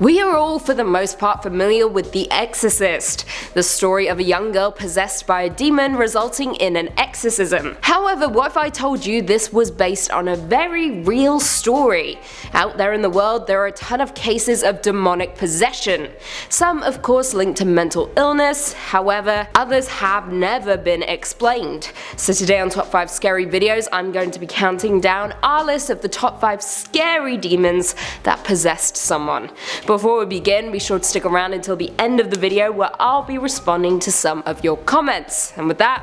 We are all for the most part familiar with The Exorcist, the story of a young girl possessed by a demon resulting in an exorcism. However, what if I told you this was based on a very real story? Out there in the world there are a ton of cases of demonic possession. Some of course linked to mental illness, however others have never been explained. So today on Top 5 Scary Videos I'm going to be counting down our list of the top 5 scary demons that possessed someone. Before we begin, be sure to stick around until the end of the video where I'll be responding to some of your comments. And with that,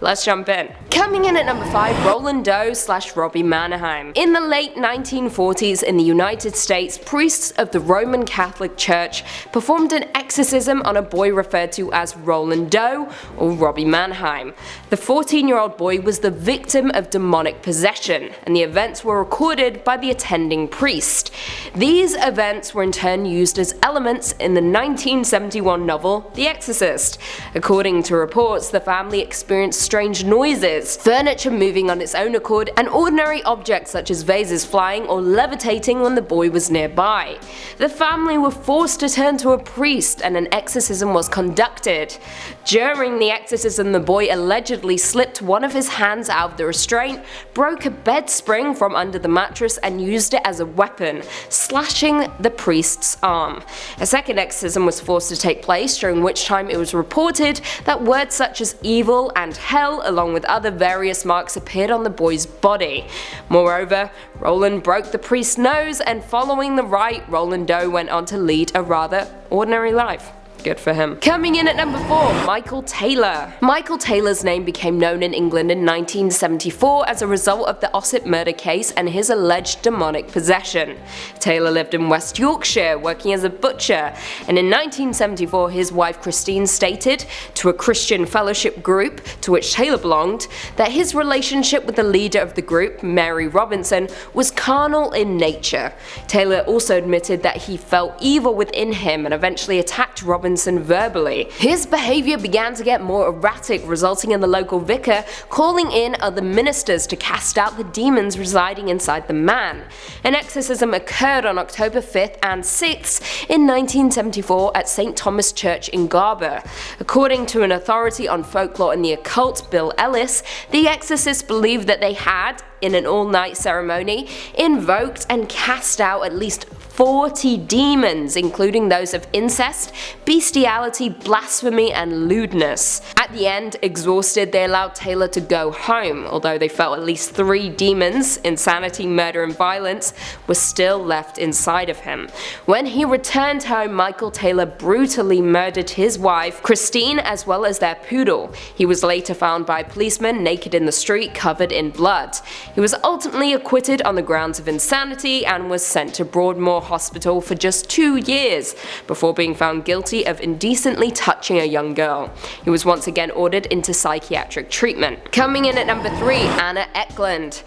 let's jump in. Coming in at number 5, Roland Manheim. In the late 1940s in the United States, priests of the Roman Catholic Church performed an exorcism on a boy referred to as Roland Doe or Robbie Manheim. The 14-year-old boy was the victim of demonic possession, and the events were recorded by the attending priest. These events were in turn used as elements in the 1971 novel The Exorcist. According to reports, the family experienced strange noises, furniture moving on its own accord, and ordinary objects such as vases flying or levitating when the boy was nearby. The family were forced to turn to a priest and an exorcism was conducted. During the exorcism, the boy allegedly slipped one of his hands out of the restraint, broke a bed spring from under the mattress and used it as a weapon, slashing the priest's arm. A second exorcism was forced to take place, during which time it was reported that words such as evil and hell along with other various marks appeared on the boy's body. Moreover, Roland broke the priest's nose, and following the rite, Roland Doe went on to lead a rather ordinary life. Good for him. Coming in at number 4, Michael Taylor. Michael Taylor's name became known in England in 1974 as a result of the Ossett murder case and his alleged demonic possession. Taylor lived in West Yorkshire working as a butcher, and in 1974 his wife Christine stated to a Christian fellowship group to which Taylor belonged that his relationship with the leader of the group, Mary Robinson, was carnal in nature. Taylor also admitted that he felt evil within him and eventually attacked Robinson verbally. His behavior began to get more erratic, resulting in the local vicar calling in other ministers to cast out the demons residing inside the man. An exorcism occurred on October 5th and 6th in 1974 at St. Thomas Church in Garber. According to an authority on folklore and the occult, Bill Ellis, the exorcists believed that they had, in an all-night ceremony, invoked and cast out at least 40 demons, including those of incest, bestiality, blasphemy, and lewdness. At the end, exhausted, they allowed Taylor to go home, although they felt at least 3 demons, insanity, murder, and violence, were still left inside of him. When he returned home, Michael Taylor brutally murdered his wife, Christine, as well as their poodle. He was later found by policemen naked in the street, covered in blood. He was ultimately acquitted on the grounds of insanity and was sent to Broadmoor Hospital for just 2 years before being found guilty of indecently touching a young girl. He was once again ordered into psychiatric treatment. Coming in at number 3, Anna Eckland.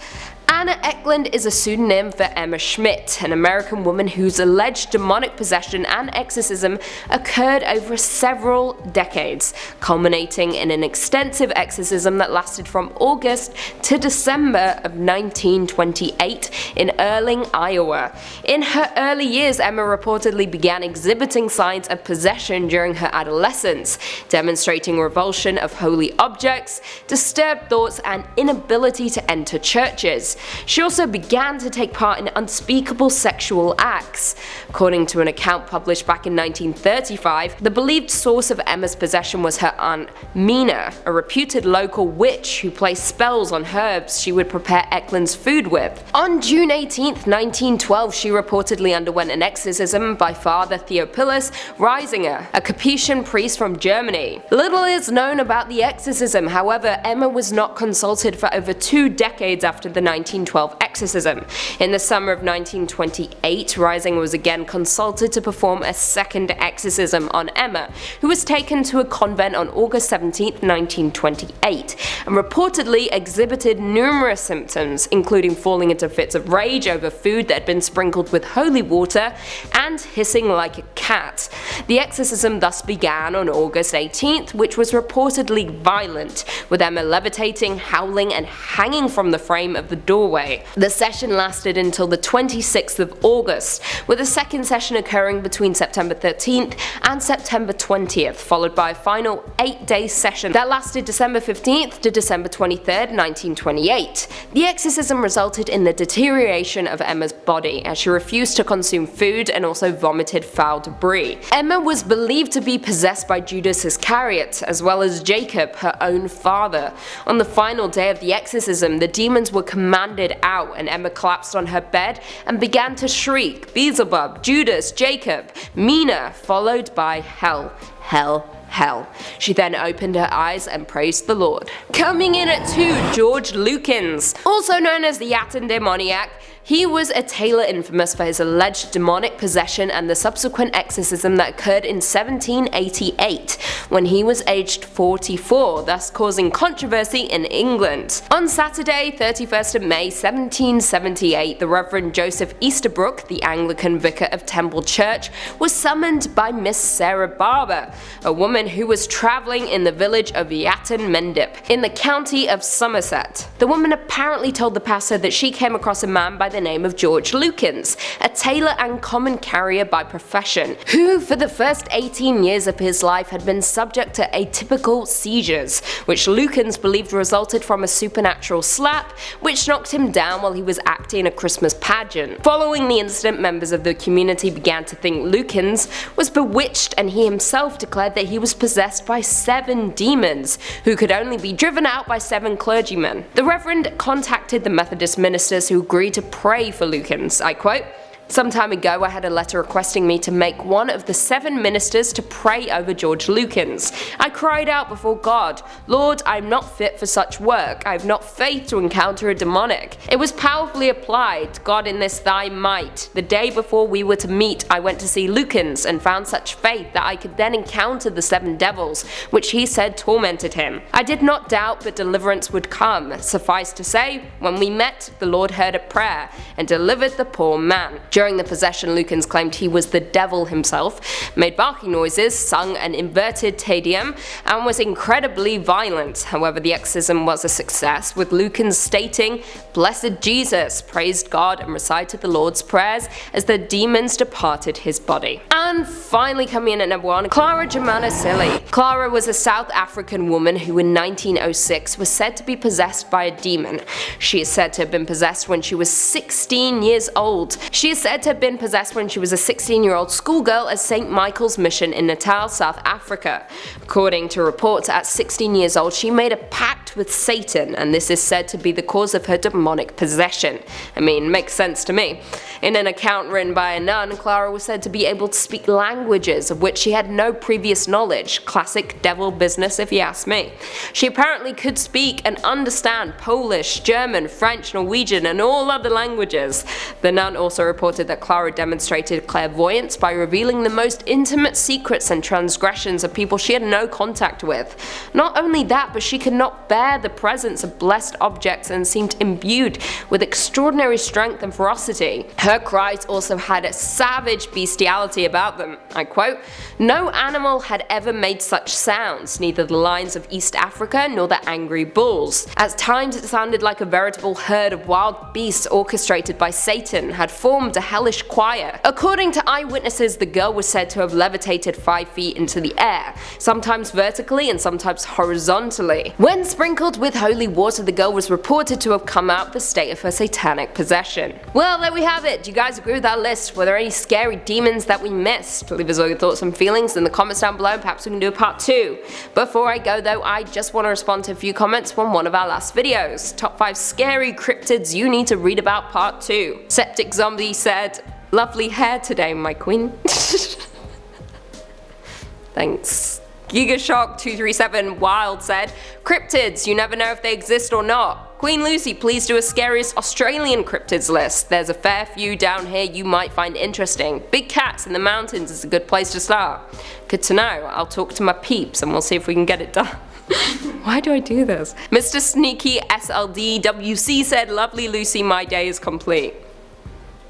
Anna Eckland is a pseudonym for Emma Schmidt, an American woman whose alleged demonic possession and exorcism occurred over several decades, culminating in an extensive exorcism that lasted from August to December of 1928 in Erling, Iowa. In her early years, Emma reportedly began exhibiting signs of possession during her adolescence, demonstrating revulsion of holy objects, disturbed thoughts, and inability to enter churches. She also began to take part in unspeakable sexual acts. According to an account published back in 1935, the believed source of Emma's possession was her aunt Mina, a reputed local witch who placed spells on herbs she would prepare Eckland's food with. On June 18, 1912, she reportedly underwent an exorcism by Father Theophilus Reisinger, a Capuchin priest from Germany. Little is known about the exorcism, however, Emma was not consulted for over 2 decades after the 1912 exorcism. In the summer of 1928, Reisinger was again consulted to perform a second exorcism on Emma, who was taken to a convent on August 17, 1928, and reportedly exhibited numerous symptoms, including falling into fits of rage over food that had been sprinkled with holy water and hissing like a cat. The exorcism thus began on August 18th, which was reportedly violent, with Emma levitating, howling, and hanging from the frame of the door doorway. The session lasted until the 26th of August, with a second session occurring between September 13th and September 20th, followed by a final 8-day session that lasted December 15th to December 23rd, 1928. The exorcism resulted in the deterioration of Emma's body, as she refused to consume food and also vomited foul debris. Emma was believed to be possessed by Judas Iscariot, as well as Jacob, her own father. On the final day of the exorcism, the demons were commanded out, and Emma collapsed on her bed and began to shriek, "Beelzebub, Judas, Jacob, Mina," followed by "Hell, hell, hell." She then opened her eyes and praised the Lord. Coming in at 2, George Lukens, also known as the Yatton demoniac. He was a tailor infamous for his alleged demonic possession and the subsequent exorcism that occurred in 1788, when he was aged 44, thus causing controversy in England. On Saturday, 31st of May 1778, the Reverend Joseph Easterbrook, the Anglican vicar of Temple Church, was summoned by Miss Sarah Barber, a woman who was travelling in the village of Yatton Mendip, in the county of Somerset. The woman apparently told the pastor that she came across a man by the name of George Lukens, a tailor and common carrier by profession, who for the first 18 years of his life had been subject to atypical seizures, which Lukens believed resulted from a supernatural slap which knocked him down while he was acting a Christmas pageant. Following the incident, members of the community began to think Lukens was bewitched, and he himself declared that he was possessed by 7 demons, who could only be driven out by 7 clergymen. The Reverend contacted the Methodist ministers, who agreed to pray for Lukens. I quote, "Some time ago I had a letter requesting me to make one of the 7 ministers to pray over George Lukens. I cried out before God, 'Lord, I am not fit for such work. I have not faith to encounter a demonic.' It was powerfully applied, 'God, in this thy might.' The day before we were to meet I went to see Lukens and found such faith that I could then encounter the 7 devils, which he said tormented him. I did not doubt but deliverance would come. Suffice to say, when we met, the Lord heard a prayer and delivered the poor man." During the possession, Lukens claimed he was the devil himself, made barking noises, sung an inverted Te Deum, and was incredibly violent. However, the exorcism was a success, with Lukens stating, "Blessed Jesus," praised God and recited the Lord's prayers as the demons departed his body. And finally coming in at number 1, Clara Jimana Silly. Clara was a South African woman who in 1906 was said to be possessed by a demon. She is said to have been possessed when she was 16 years old. She is said to have been possessed when she was a 16-year-old schoolgirl at St. Michael's Mission in Natal, South Africa. According to reports, at 16 years old she made a pact with Satan, and this is said to be the cause of her demonic possession. I mean, makes sense to me. In an account written by a nun, Clara was said to be able to speak languages of which she had no previous knowledge. Classic devil business if you ask me. She apparently could speak and understand Polish, German, French, Norwegian, and all other languages. The nun also reported that Clara demonstrated clairvoyance by revealing the most intimate secrets and transgressions of people she had no contact with. Not only that, but she could not bear the presence of blessed objects and seemed imbued with extraordinary strength and ferocity. Her cries also had a savage bestiality about them. I quote, "No animal had ever made such sounds, neither the lions of East Africa nor the angry bulls. At times it sounded like a veritable herd of wild beasts orchestrated by Satan had formed a hellish choir." According to eyewitnesses, the girl was said to have levitated 5 feet into the air, sometimes vertically and sometimes horizontally. When sprinkled with holy water, the girl was reported to have come out of the state of her satanic possession. Well, there we have it. Do you guys agree with that list? Were there any scary demons that we missed? Leave us all your thoughts and feelings in the comments down below, and perhaps we can do a part 2. Before I go though, I just want to respond to a few comments from one of our last videos. Top 5 scary cryptids you need to read about part 2. Septic Zombie said, "Lovely hair today, my queen." Thanks. Gigashock237 Wild said, "Cryptids, you never know if they exist or not. Queen Lucy, please do a scariest Australian cryptids list. There's a fair few down here you might find interesting. Big cats in the mountains is a good place to start." Good to know. I'll talk to my peeps and we'll see if we can get it done. Why do I do this? Mr. Sneaky SLDWC said, "Lovely Lucy, my day is complete."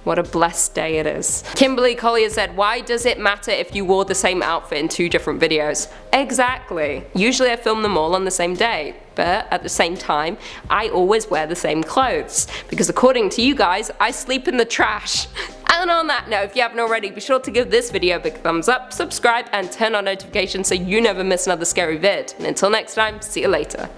what a blessed day it is. Kimberly Collier said, why does it matter if you wore the same outfit in 2 different videos? Exactly. Usually I film them all on the same day, but at the same time, I always wear the same clothes, because according to you guys, I sleep in the trash. And on that note, if you haven't already, be sure to give this video a big thumbs up, subscribe, and turn on notifications so you never miss another scary vid. And until next time, see you later.